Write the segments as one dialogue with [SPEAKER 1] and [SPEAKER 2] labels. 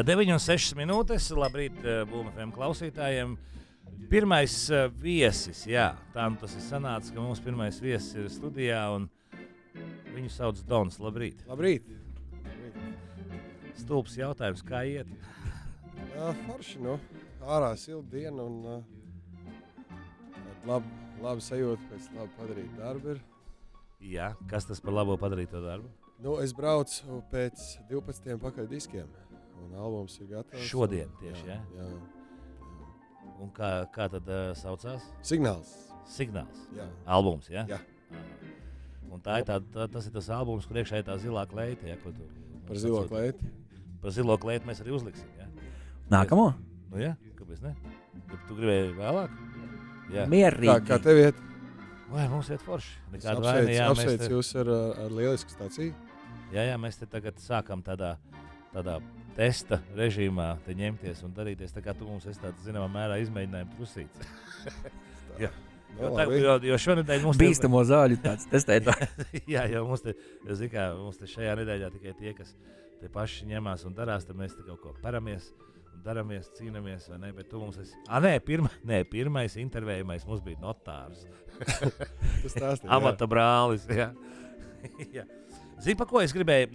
[SPEAKER 1] 9,6 minūtes. Labrīt, Būma FM klausītājiem. Pirmais viesis, jā. Tā nu tas ir sanācis, ka mums pirmais viesis ir studijā un viņu sauc Dons. Labrīt.
[SPEAKER 2] Labrīt.
[SPEAKER 1] Stulbs jautājums, kā iet?
[SPEAKER 2] Forši, ārā silta diena un labi sajūta pēc labi padarīt darbu ir.
[SPEAKER 1] Jā, kas tas par labo padarīto darbu?
[SPEAKER 2] Es braucu pēc 12 pakaļ diskiem un albums ir gatavs.
[SPEAKER 1] Šodien tieši, jā?
[SPEAKER 2] Jā.
[SPEAKER 1] Un kā tad saucās?
[SPEAKER 2] Signāls.
[SPEAKER 1] Jā. Albums, jā?
[SPEAKER 2] Jā.
[SPEAKER 1] Un tas ir tas albums, kur iekšā ir tā zilā kleita, ja?
[SPEAKER 2] Par zilo kleiti?
[SPEAKER 1] Par zilo kleitu mēs arī uzliksim, jā?
[SPEAKER 3] Nākamo?
[SPEAKER 1] Nu jā, kāpēc ne? Tu gribēji vēlāk? Jā.
[SPEAKER 3] Mierīgi.
[SPEAKER 2] Kā tev iet?
[SPEAKER 1] Vai, mums iet forši.
[SPEAKER 2] Apsveic jūs ar lielisku stāciju.
[SPEAKER 1] Jā, mēs te tagad sākam tādā testa režīmā te ņemties un darīties, tā kā tu mums esi tāds, zināmā mērā, izmēģinājuma trusīts. Jo šonedēļ mums
[SPEAKER 3] bīstamo zāļu tāds testētājs.
[SPEAKER 1] Jā, jo mums te šajā nedēļā tikai tie, kas te paši ņemās un darās, tad mēs te kaut ko paramies. Daramies, cīnāmies, vai ne? Bet tu mums esi... Pirmais intervējumais mums bija notārs. Amata brālis, jā. Zini, pa ko es gribēju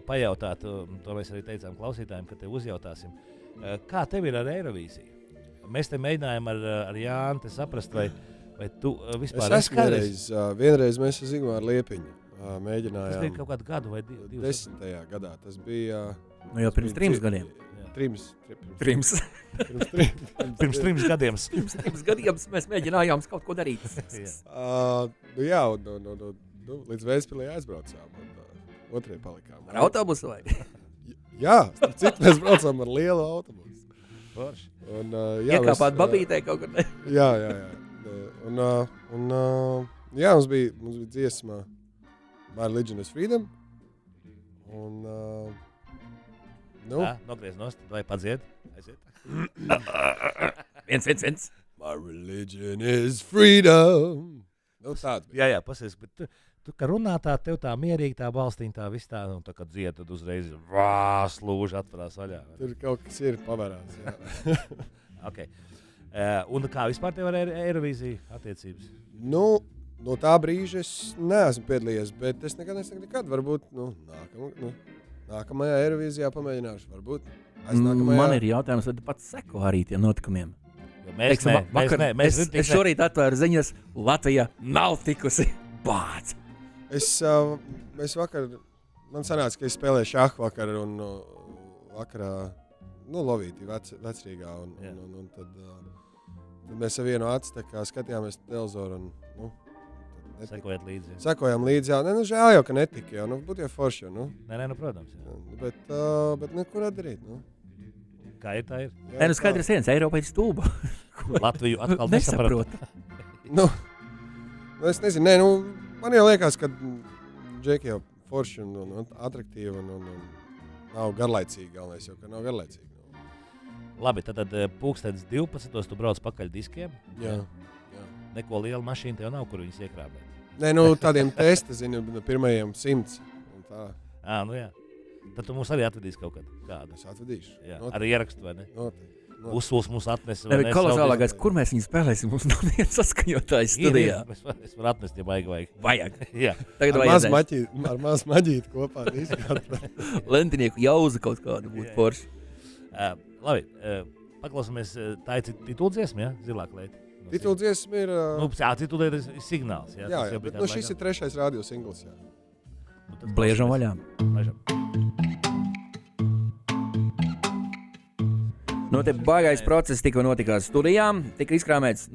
[SPEAKER 1] pajautāt, to mēs arī teicām klausītājiem, ka te uzjautāsim. Kā tev ir ar Eirovīziju? Mēs te mēģinājām ar Jānu te saprast, vai tu vispār...
[SPEAKER 2] Es esmu vienreiz mēs ar Zigmāru Liepiņu mēģinājām...
[SPEAKER 1] Tas bija kaut kādu gadu vai 2?
[SPEAKER 2] 10. gadā. Tas bija...
[SPEAKER 3] jau pirms 3 gadiem.
[SPEAKER 1] Pirms
[SPEAKER 3] 3
[SPEAKER 1] gadiem.
[SPEAKER 3] Pirms 3 gadiem mēs mēģinājām kaut ko darīt.
[SPEAKER 2] Līdz Vēstpilī aizbraucām un otrie palikām.
[SPEAKER 3] Ar autobusu vai?
[SPEAKER 2] Jā, citu mēs braucām ar lielu autobusu.
[SPEAKER 1] Forši.
[SPEAKER 3] Iekāpāt babītē kaut kur.
[SPEAKER 2] Jā. Mums bija dziesma My Religion is Freedom.
[SPEAKER 1] Nogriez nost, vai padzied? Aiziet.
[SPEAKER 3] Viens.
[SPEAKER 2] My religion is freedom. Tāds bija.
[SPEAKER 1] Jā, pasies, bet tu kā runā tev tā mierīgi, tā balstīņa, tā viss tā, un tā kā dzied, tad uzreiz slūži atvarās vaļā.
[SPEAKER 2] Tur kaut kas ir pavērās, jā.
[SPEAKER 1] Okay. Un kā vispār tev ar Eirovīziju attiecības?
[SPEAKER 2] No tā brīža es neesmu piedalījies, bet es nekad varbūt, nākamajā Eirovīzijā pamēģināšu, varbūt.
[SPEAKER 3] Man ir jautājums, vai tu pats seko arī tiem notikumiem? Es šorīt atvēru ziņas, Latvija nav tikusi bāc.
[SPEAKER 2] Es vakar, man sanāca, ka es spēlēju šahu vakar un vakarā, Lovītī vecrīgā un tad mēs ar vienu aci tā kā skatījāmies televizoru un,
[SPEAKER 1] Sekojat līdzi.
[SPEAKER 2] Sekojam līdzi, jā. Žēl jau, ka netika, jā. Būtu jau forši, jau,
[SPEAKER 1] Nē, protams, jā.
[SPEAKER 2] Bet nekur atdarīt,
[SPEAKER 1] Kā ir, tā ir?
[SPEAKER 3] Skaidrs viens, Eiropa ir stulba.
[SPEAKER 1] Latviju atkal
[SPEAKER 3] nesaprot.
[SPEAKER 2] Es nezinu, man jau liekas, ka džeki jau forši un atraktīvi un nav garlaicīgi, galvenais jau, ka nav garlaicīgi.
[SPEAKER 1] Labi, tad 12. tu brauc pakaļ diskiem?
[SPEAKER 2] Jā.
[SPEAKER 1] Neko liela mašīna tev nav, kur viņas iekrābēt?
[SPEAKER 2] Nē, tādiem testa, pirmajiem 100 un tā.
[SPEAKER 1] Jā. Tad tu mums arī atvedīs kaut kādu.
[SPEAKER 2] Es atvedīšu.
[SPEAKER 1] Jā, ar ierakstu, vai ne?
[SPEAKER 2] Noteikti.
[SPEAKER 1] Usuls mums atnesa.
[SPEAKER 3] Kolosālākais, kur mēs viņu spēlēsim? Mums nav viens saskaņotājs studijā.
[SPEAKER 1] Es varu atnest, ja vajag.
[SPEAKER 3] Jā. Tagad
[SPEAKER 2] ar maz maģīti kopā.
[SPEAKER 3] Lentinieku jauza kaut kādu būtu forši.
[SPEAKER 1] Labi, paklausāmies. Tā ir tituldziesma, jā? Zilā kleita.
[SPEAKER 2] Tituldziesma ir...
[SPEAKER 1] Tituldziesma ir signāls.
[SPEAKER 2] Jā, bet šis ir 3. radio singls, jā.
[SPEAKER 3] Bliežam vaļā. Te baigais process tikko notikās studijām, tika izkrāmēts.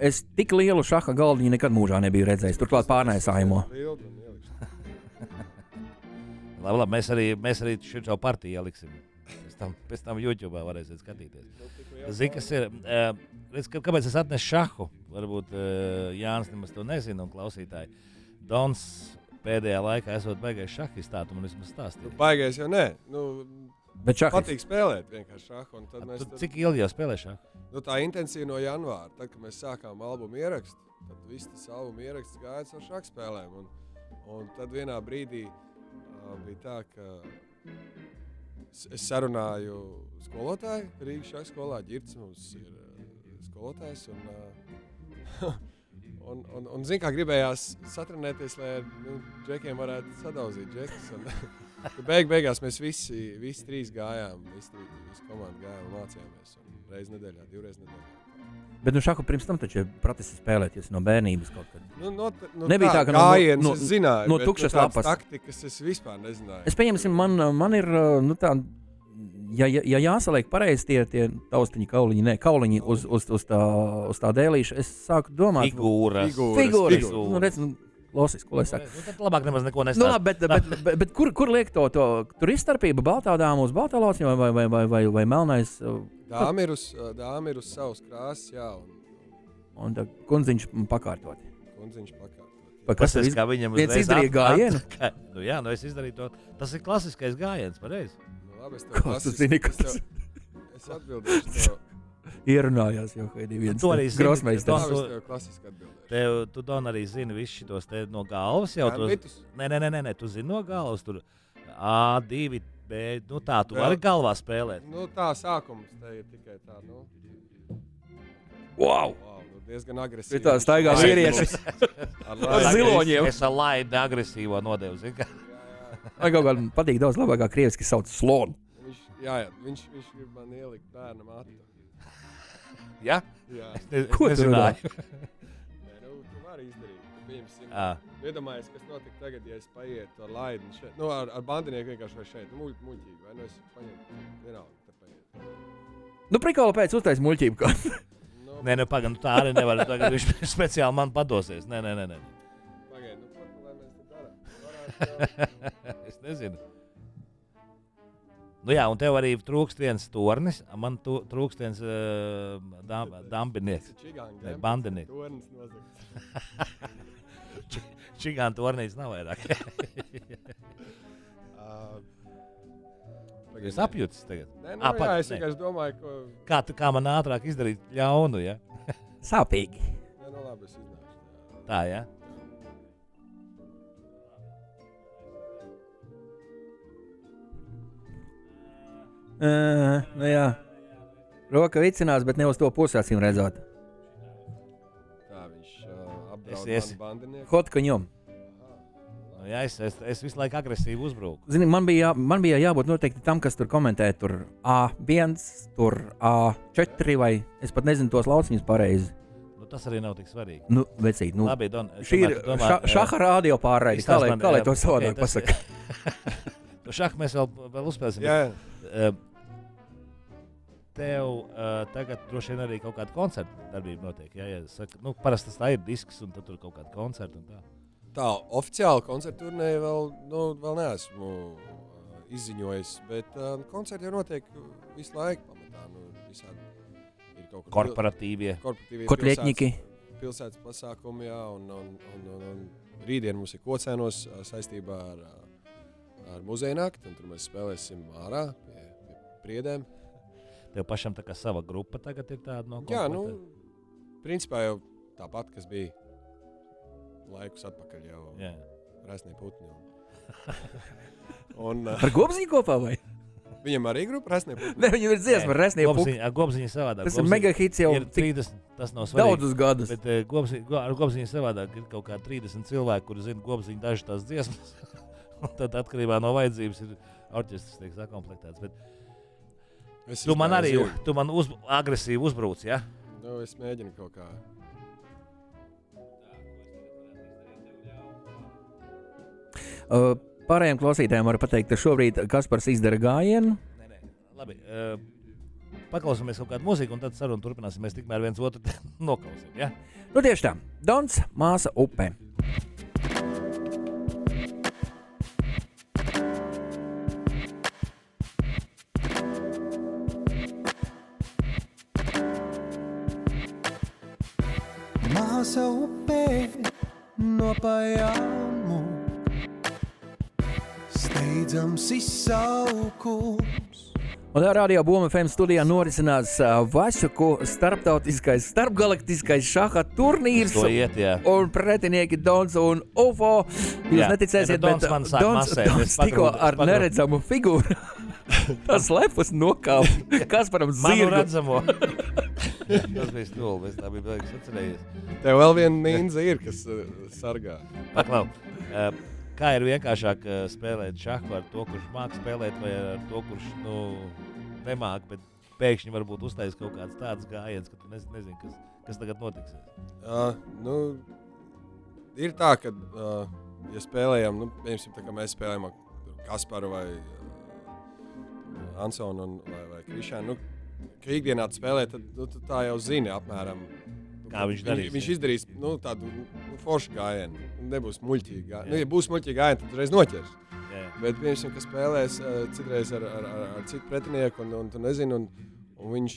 [SPEAKER 3] Es tik lielu šaha galdiņu nekad mūžā nebiju redzējis, turklāt pārnēsājumu.
[SPEAKER 1] Labi, mēs arī šo partiju ieliksim. Pēc tam YouTube varēsiet skatīties. Zini, kas ir, kāpēc es atnesu šahu? Varbūt Jānis nemaz to nezina un klausītāji. Dons pēdējā laikā esot baigais šahistā, tu man vismaz stāstīji.
[SPEAKER 2] Baigais jau nē.
[SPEAKER 3] Bet šahis.
[SPEAKER 2] Patīk spēlēt vienkārši šahu.
[SPEAKER 1] Cik ilgi jau spēlē šahu?
[SPEAKER 2] Tā intensīva no janvāra, tad, kad mēs sākām albumu ierakstu, tad viss tas albumu ieraksts gāja ar šahu spēlēm. Un tad vienā brīdī bija tā, ka es sarunāju skolotāju Rīgas šajā skolā. Ģirds mums ir skolotājs. Un zin, kā gribējās satrenēties, lai džekiem varētu sadauzīt džekus. Beigās mēs visi trīs gājām, visi komandi gājām un mācījāmies. Reiz nedēļā, 2 reizes nedēļā.
[SPEAKER 3] Bet šahu pirms tam taču pratiski spēlēties no bērnības kaut kad.
[SPEAKER 2] Nebija tā, ka gājienas es zināju,
[SPEAKER 3] no tukšas lapas.
[SPEAKER 2] Taktikas es vispār nezināju.
[SPEAKER 3] Es pieņemsim, man ir, ja jāsaliek pareizi tie taustiņi kauliņi uz tā dēlīša, es sāku domāt. Figūras. Redz, Losis, ko lai saka?
[SPEAKER 1] Tad labāk nemaz neko nestāst.
[SPEAKER 3] Bet kur liek to? Tur ir starpība baltā dāma uz baltā lauciņa vai melnais?
[SPEAKER 2] Dāma ir uz savas krāsas, jā.
[SPEAKER 3] Un kundziņš pakārtot.
[SPEAKER 1] Kas ir, kā viņam
[SPEAKER 3] uzreiz izdarīja gājienu?
[SPEAKER 1] Jā, es izdarīju to. Tas ir klasiskais gājiens, pareizi.
[SPEAKER 2] Labi, es
[SPEAKER 3] Es
[SPEAKER 2] atbildēšu tev.
[SPEAKER 3] Ierunājās jau viens grosmeistars.
[SPEAKER 2] Klasiski atbildēšu.
[SPEAKER 1] Tu Don arī zini visus šitos te no galvas jau. Nē, tu zini no galvas. Tur A, 2, B, tā, tu vari galvā spēlēt.
[SPEAKER 2] Tā sākums te ir tikai tā,
[SPEAKER 3] Wow!
[SPEAKER 2] Diezgan agresīvi.
[SPEAKER 3] Tā staigā vīrieši ar ziloņiem.
[SPEAKER 1] Es ar laidi agresīvo nodevu, zini kā.
[SPEAKER 3] Man kaut kā patīk daudz labākā krieviski sauc slonu.
[SPEAKER 2] Viņš grib man ielikt bērnam atu.
[SPEAKER 1] Ja?
[SPEAKER 2] Jā.
[SPEAKER 3] Ko tu
[SPEAKER 1] nezināju?
[SPEAKER 2] Nē, tu vari izdarīt. Iedomājies, kas notika tagad, ja es paietu ar laidi šeit. Ar bandinieku vienkārši vai šeit. Muļķīgi, vai es paņemu vienalga, te paietu.
[SPEAKER 3] Prikola pēc uztais muļķību kā.
[SPEAKER 1] Nē, pagaid, tā arī nevar. Tagad viņš speciāli man padosies. Nē.
[SPEAKER 2] Pagaid, ko lai mēs te darām?
[SPEAKER 1] Es nezinu. Jā, un tev arī trūkst viens tornis, man trūkst viens dambinieks. Ne, bandinieks.
[SPEAKER 2] Tornis nozagts.
[SPEAKER 1] Čigāna tornīs nav vairāk. Es apjūtas tagad.
[SPEAKER 2] Es vienkārši domāju,
[SPEAKER 1] kā man ātrāk izdarīt ļaunu, ja?
[SPEAKER 3] Sāpīgi.
[SPEAKER 2] Labi, es iznāšu.
[SPEAKER 1] Tā, ja?
[SPEAKER 3] Jā. Roka vicinās, bet ne uz to pusi acīm redzot.
[SPEAKER 2] Tā viņš apdraud manu bandinieku.
[SPEAKER 3] Hotkaņom.
[SPEAKER 1] Jā, es visu laiku agresīvi uzbruku.
[SPEAKER 3] Zini, man bija jābūt noteikti tam, kas tur komentē, tur A1, tur A4 vai es pat nezinu tos lauciņus pareizi.
[SPEAKER 1] Tas arī nav tik svarīgi.
[SPEAKER 3] Vecīt,
[SPEAKER 1] Labi, Don.
[SPEAKER 3] Šī ir šaha radio pārraide. Kā lai to savādāk pasaka?
[SPEAKER 1] Šaha mēs vēl uzspēlēsim.
[SPEAKER 2] Jā.
[SPEAKER 1] Tev tagad droši vien arī kaut kāda koncerta darbība notiek. Ja saka, parasti tas tā ir disks un tad tur kaut kāda koncerta un tā.
[SPEAKER 2] Tā, oficiāli koncertu turnēju vēl neesmu izziņojis, bet koncerti jau notiek visu laiku pamatā. Visādi ir kaut kur
[SPEAKER 1] korporatīvie
[SPEAKER 3] kotļietņiki.
[SPEAKER 2] Pilsētas pasākumi, jā, un rītdien mums ir Kocēnos saistībā ar muzeja nakti, un tur mēs spēlēsim ārā pie priedēm.
[SPEAKER 1] Tev pašam tā kā sava grupa tagad ir tāda no kompletā?
[SPEAKER 2] Jā, principā jau tāpat, kas bija laikus atpakaļ jau Resnie putņi.
[SPEAKER 3] Ar Gobziņu kopā vai?
[SPEAKER 2] Viņam arī grupa Resnie putņi?
[SPEAKER 3] Ne, viņam ir dziesma ar Resnie putņi.
[SPEAKER 1] Gobziņa savādāk.
[SPEAKER 3] Tas ir mega hits jau
[SPEAKER 1] 30, tas nav svarīgi.
[SPEAKER 3] Daudzus gadus.
[SPEAKER 1] Bet ar Gobziņu savādāk ir kaut kā 30 cilvēki, kuri zina Gobziņu dažas tās dziesmas. Un tad atkarībā no vajadzības ir orķestris tiek sakomplektēts. Bet tu man arī agresīvi uzbrūc, ja?
[SPEAKER 2] Es mēģinu kaut kā.
[SPEAKER 3] Pārējiem klausītājiem var pateikt, ka šobrīd Kaspars izdara gājienu.
[SPEAKER 1] Nē. Labi. Paklausāmies kaut kādu mūziku un tad sarunu turpināsim. Mēs tikmēr viens otru noklausīsim, ja?
[SPEAKER 3] Tieši tā. Dons, māsa, upe.
[SPEAKER 4] Māsa upē no pajāmu, steidzams izsaukums.
[SPEAKER 3] Un Radio Boma FM studijā norisinās Vašaku starpgalaktiskais šaha turnīrs. Un pretinieki Dons un Ufo. Jūs neticēsiet, bet Dons tikko ar neredzamu figūru Tas lepus nokāp. Kasparam zirgu.
[SPEAKER 1] Manu redzamo. Tas bija stulbi, es tā biju beigas atcerējies.
[SPEAKER 2] Tev vēl viena ninja ir, kas sargā.
[SPEAKER 1] Paklau, kā ir vienkāršāk spēlēt šahu ar to, kurš māk spēlēt, vai ar to, kurš, nemāk, bet pēkšņi varbūt uztais kaut kāds tāds gājiens, ka tu nezini, kas tagad notiks?
[SPEAKER 2] Ir tā, ka, ja spēlējam, piemēram, tā kā mēs spēlējam ar Kasparu vai Ansonu vai Krišānu, ka ikdienā spēlē, tad tā jau zini apmēram.
[SPEAKER 1] Kā viņš darīs?
[SPEAKER 2] Viņš izdarīs tādu foršu gājienu. Nebūs muļķīgi gājienu. Ja būs muļķīgi gājienu, tad uzreiz noķers. Bet viņš, kas spēlēs citreiz ar citu pretinieku, un tu nezini, un viņš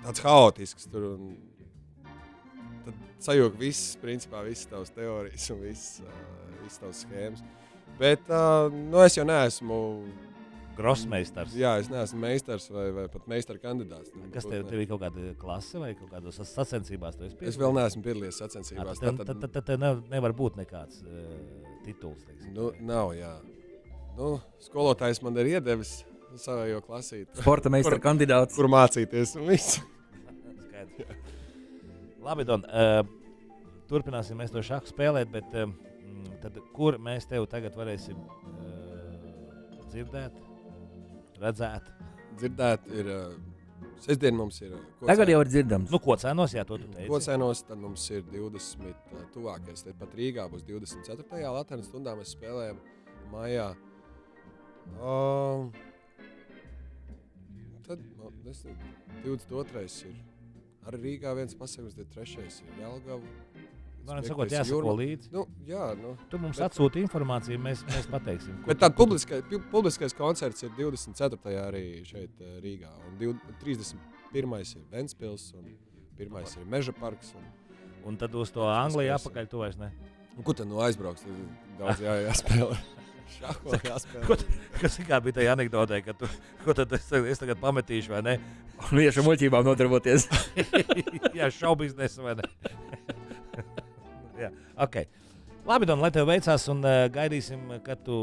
[SPEAKER 2] tāds haotisks tur. Tad sajūg viss, principā, visas tavas teorijas un visas tavas schēmas. Bet es jau neesmu
[SPEAKER 1] Grossmeistars.
[SPEAKER 2] Jā, es neesmu meistars vai pat meistara kandidāts.
[SPEAKER 1] Kas tev ir kaut kāda klase vai kaut kādos sacensībās?
[SPEAKER 2] Es vēl neesmu piedalījies sacensībās.
[SPEAKER 1] Tad nevar būt nekāds tituls.
[SPEAKER 2] Nav, jā. Skolotājs man ir iedevis savējo klasīti.
[SPEAKER 3] Sporta meistara kandidāts.
[SPEAKER 2] Kur mācīties un viss.
[SPEAKER 1] Skaidrs. Labi, Don. Turpināsim mēs to šahu spēlēt, bet tad, kur mēs tev tagad varēsim dzirdēt? Redzēt.
[SPEAKER 2] Dzirdēt ir sestdien mums ir
[SPEAKER 3] Kocēnos. Tagad jau ir dzirdams.
[SPEAKER 1] Kocēnos, jā, to tu teici.
[SPEAKER 2] Kocēnos, tad mums ir 20 tuvākais. Tad pat Rīgā būs 24. Latvijas stundā mēs spēlējam maijā. Tad 22. ir arī Rīgā viens pasākums, 23. ir Jelgava.
[SPEAKER 1] Man sakot, jāsako līdzi. Tu mums atsūti informāciju, mēs pateiksim.
[SPEAKER 2] Bet tāds publiskais koncerts ir 24. arī šeit Rīgā. Un 31. ir Ventspils, un 1. ir Meža parks.
[SPEAKER 1] Un tad uz to Angliju apakaļ tu vairs ne?
[SPEAKER 2] Un ko tad aizbrauks? Daudz jāspēlē. Šahu vēl jāspēlē.
[SPEAKER 1] Kas kā bija tajā anekdotē, ka ko tad es tagad pametīšu, vai ne?
[SPEAKER 3] Un iešu muļķībām nodarboties.
[SPEAKER 1] Jā, šaubiznesu, vai ne? Jā, okay. Labi, Don, lai tev veicās un gaidīsim, kad tu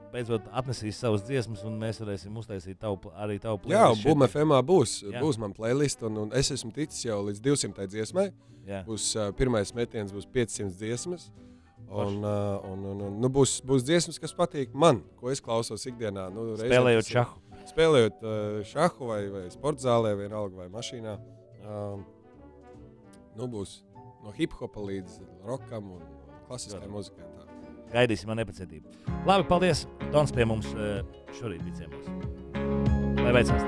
[SPEAKER 1] beidzot atnesīsi savus dziesmas un mēs varēsim uztaisīt arī tavu playlist.
[SPEAKER 2] Jā, Boom FMā būs man playlist un es esmu ticis jau līdz 200 dziesmai. Jā. Būs pirmais metiens, būs 500 dziesmas. Un būs dziesmas, kas patīk man, ko es klausos ikdienā.
[SPEAKER 1] Spēlējot šahu.
[SPEAKER 2] Spēlējot šahu vai sportzālē, vienalga vai mašīnā. Būs no hip-hopa līdz rockam un klasiskai muzikai.
[SPEAKER 1] Gaidīsim ar nepacietību. Labi, paldies. Dons pie mums šorīt bija ciemos. Lai veicās.